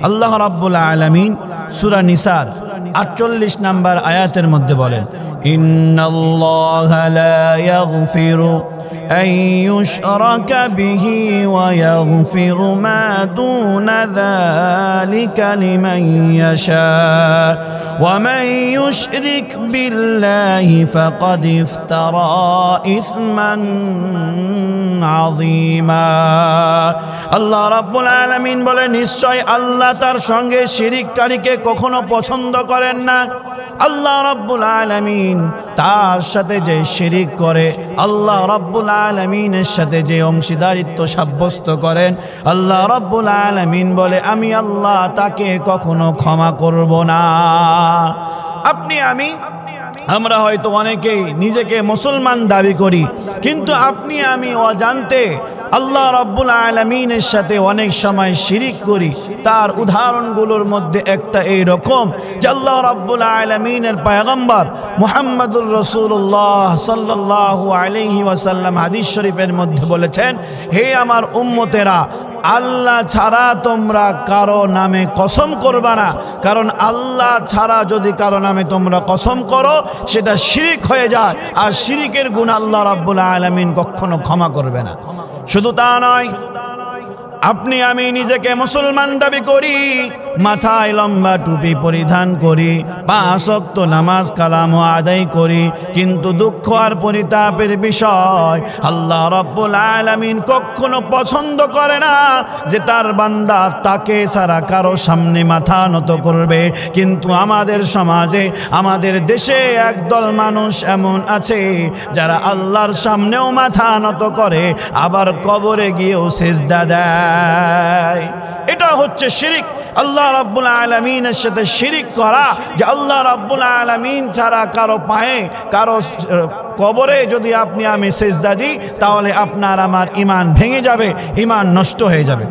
আল্লাহ রাব্বুল আলামিন সূরা নিসার ৪৮ নম্বর আয়াতের মধ্যে বলেন, ইন্নাল্লাহা লা ইয়াগফিরু আন ইউশরাকা বিহি ওয়া ইয়াগফিরু মা দুনা যালিকা লিমান ইয়াশা ওয়া মান ইউশরিক বিল্লাহি ফাকাদ ইফতারা ইসমান আযীমা। আল্লাহ রাব্বুল আলামিন বলে, নিশ্চয় আল্লাহ তার সঙ্গে শিরিককারীকে কখনো পছন্দ করেন না। আল্লাহ রাব্বুল আলামিন তার সাথে যে শিরিক করে, আল্লাহ রাব্বুল আলামিনের সাথে যে অংশীদারিত্ব সাব্যস্ত করেন, আল্লাহ রাব্বুল আলামিন বলে আমি আল্লাহ তাকে কখনো ক্ষমা করব না। আমরা হয়তো অনেকেই নিজেকে মুসলমান দাবি করি, কিন্তু আপনি আমি অজান্তে আল্লাহ রাব্বুল আলামিনের সাথে অনেক সময় শিরিক করি। তার উদাহরণগুলোর মধ্যে একটা এই রকম যে আল্লাহ রাব্বুল আলামিনের পয়গম্বর মুহাম্মদুর রাসূলুল্লাহ সাল্লাল্লাহু আলাইহি ওয়াসাল্লাম হাদিস শরীফের মধ্যে বলেছেন, হে আমার উম্মতেরা, আল্লাহ ছাড়া তোমরা কারো নামে কসম করবা না, কারণ আল্লাহ ছাড়া যদি কারো নামে তোমরা কসম করো সেটা শিরিক হয়ে যায়, আর শিরিকের গুনাহ আল্লাহ রাব্বুল আলামিন কখনো ক্ষমা করবে না। শুধু তা নয়, আপনি আমি নিজেকে মুসলমান দাবি করি, মাথায় লম্বা টুপি পরিধান করি, 5 ওয়াক্ত নামাজ কালাম আদায় করি, কিন্তু দুঃখ আর পরিতাপের বিষয় আল্লাহ রাব্বুল আলামিন কখনো পছন্দ করে না যে তার বান্দা তাকে ছাড়া কারো সামনে মাথা নত করবে। কিন্তু আমাদের সমাজে, আমাদের দেশে একদল মানুষ এমন আছে যারা আল্লাহর সামনেও মাথা নত করে, আবার কবরে গিয়েও সিজদা দেয়। এটা হচ্ছে শিরিক। আল্লাহ রাব্বুল আলামিনের সাথে শিরিক করা, যে আল্লাহ রাব্বুল আলামিন ছাড়া কারো পায়ে, কারো কবরে যদি আপনি আমি সিজদা দিই, তাহলে আপনার আমার ঈমান ভেঙে যাবে, ঈমান নষ্ট হয়ে যাবে।